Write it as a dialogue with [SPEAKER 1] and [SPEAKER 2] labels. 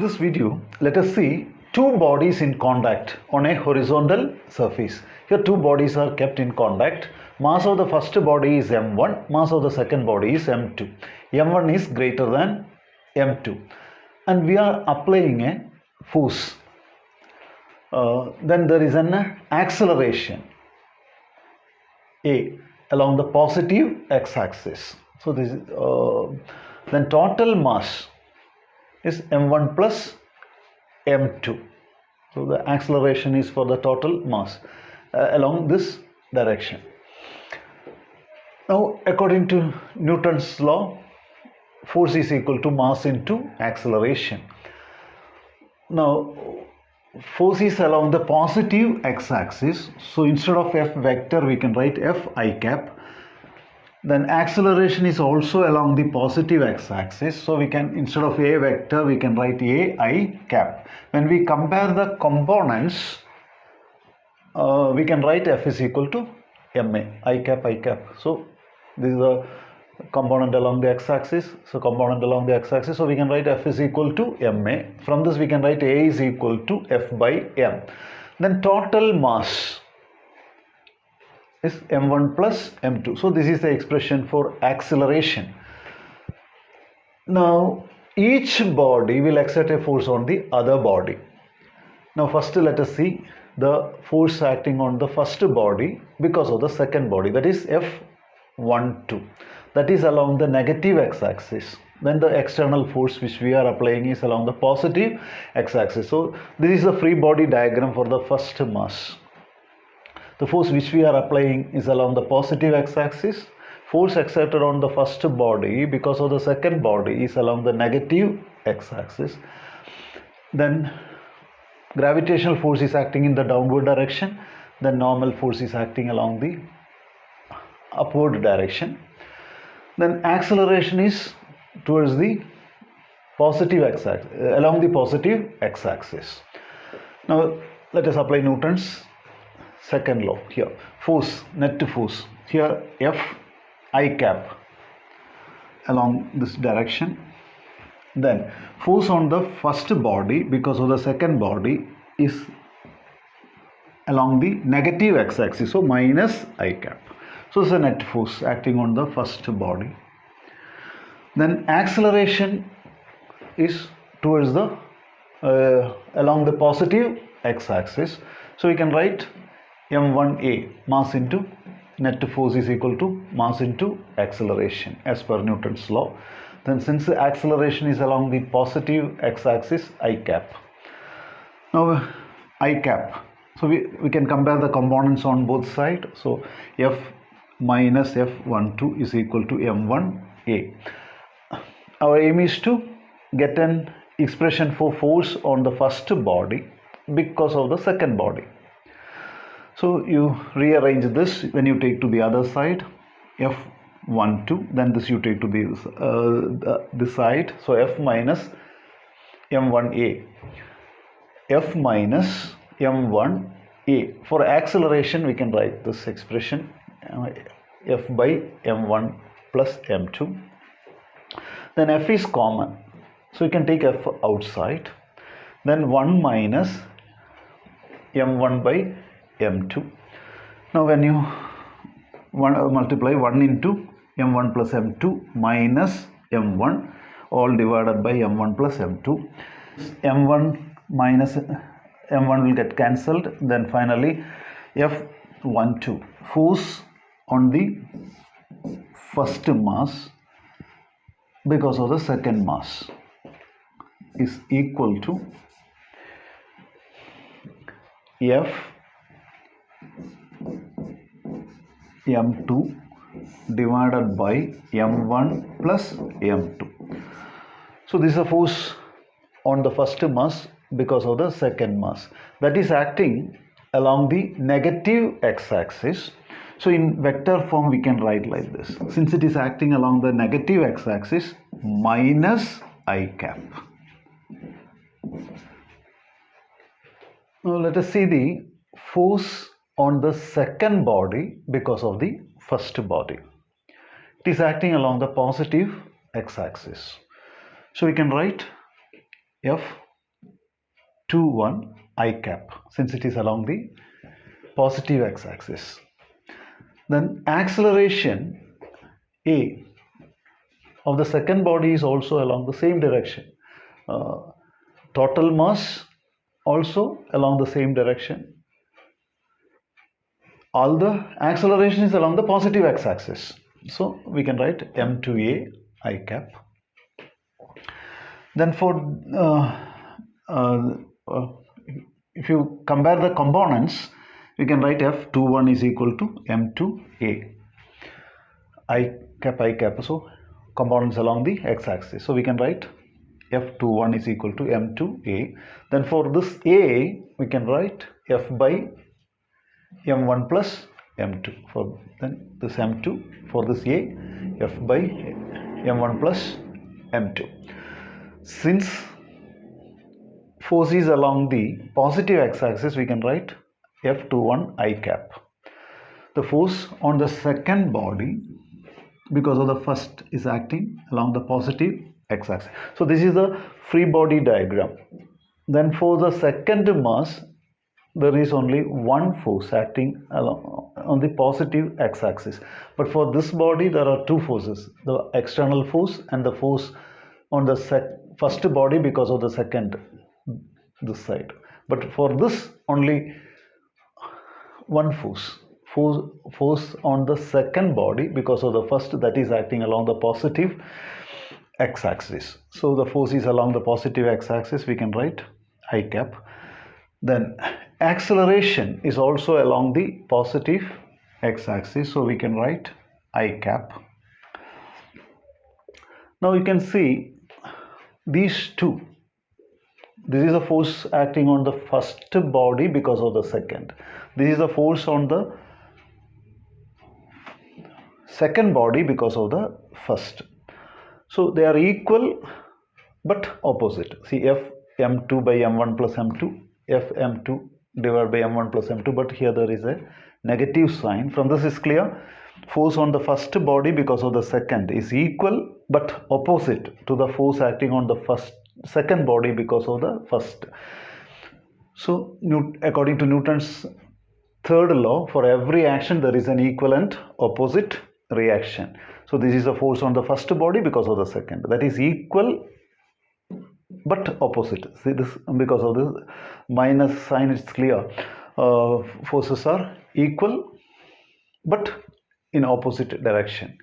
[SPEAKER 1] this video, let us see two bodies in contact on a horizontal surface. Here two bodies are kept in contact. Mass of the first body is m1, mass of the second body is m2. m1 is greater than m2 and we are applying a force. Then there is an acceleration A along the positive x-axis. So this is then total mass is m1 plus m2. So the acceleration is for the total mass along this direction. Now according to Newton's law, force is equal to mass into acceleration. Now force is along the positive x-axis, so instead of F vector we can write F I cap. Then acceleration is also along the positive x-axis, so we can, instead of A vector we can write A I cap. When we compare the components, we can write F is equal to ma, I cap. So this is the component along the x-axis, so component along the x-axis, so we can write F is equal to ma. From this we can write A is equal to F by m. Then total mass is m1 plus m2. So this is the expression for acceleration. Now each body will exert a force on the other body. Now first let us see the force acting on the first body because of the second body, that is F12. That is along the negative x-axis. Then the external force which we are applying is along the positive x-axis. So this is the free body diagram for the first mass. The force which we are applying is along the positive x-axis. Force exerted on the first body because of the second body is along the negative x-axis. Then gravitational force is acting in the downward direction. Then normal force is acting along the upward direction. Then acceleration is towards the positive x-axis, along the positive x-axis. Now let us apply Newton's second law here. Force, net force, here F I cap along this direction. Then force on the first body because of the second body is along the negative x-axis, so minus I cap. So it's a net force acting on the first body. Then acceleration is towards the along the positive x-axis. So we can write m1a, mass into net force, is equal to mass into acceleration as per Newton's law. Then since the acceleration is along the positive x-axis, I cap. Now I cap. So we can compare the components on both sides. So F minus F12 is equal to m1a. Our aim is to get an expression for force on the first body because of the second body. So you rearrange this when you take to the other side, F12, then this you take to this side, so F minus m1a. F minus m1a. For acceleration we can write this expression F by m1 plus m2. Then F is common, so you can take F outside. Then 1 minus m1 by m2. Now when you multiply 1 into m1 plus m2 minus m1 all divided by m1 plus m2, m1 minus m1 will get cancelled. Then finally F12, force on the first mass because of the second mass, is equal to F m2 divided by m1 plus m2. So this is a force on the first mass because of the second mass, that is acting along the negative x-axis. So in vector form we can write like this. Since it is acting along the negative x-axis, minus I cap. Now let us see the force on the second body because of the first body. It is acting along the positive x-axis. So we can write F 2 1 I cap, since it is along the positive x-axis. Then acceleration A of the second body is also along the same direction. Total mass also along the same direction. All the acceleration is along the positive x-axis. So we can write m2a I cap. Then for if you compare the components, we can write F21 is equal to m2a I cap. So components along the x-axis. So we can write F21 is equal to m2a. Then for this a, we can write F by m1 plus m2. For then this m2, for this a, F by m1 plus m2. Since force is along the positive x-axis, we can write F21 I cap. The force on the second body, because of the first, is acting along the positive x-axis. So this is the free body diagram. Then for the second mass, there is only one force acting along on the positive x-axis. But for this body, there are two forces: the external force and the force on the first body because of the second, this side. But for this, only one force on the second body because of the first, that is acting along the positive x-axis. So the force is along the positive x-axis, we can write I cap. Then acceleration is also along the positive x-axis, so we can write I cap. Now you can see these two. This is a force acting on the first body because of the second. This is a force on the second body because of the first. So they are equal but opposite. See, F m2 by m1 plus m2, F m2 divided by m1 plus m2, but here there is a negative sign. From this is clear, force on the first body because of the second is equal but opposite to the force acting on the second body because of the first. So according to Newton's third law, for every action there is an equivalent opposite reaction. So this is a force on the first body because of the second, that is equal but opposite. See this, because of this minus sign, it's clear. Forces are equal but in opposite direction.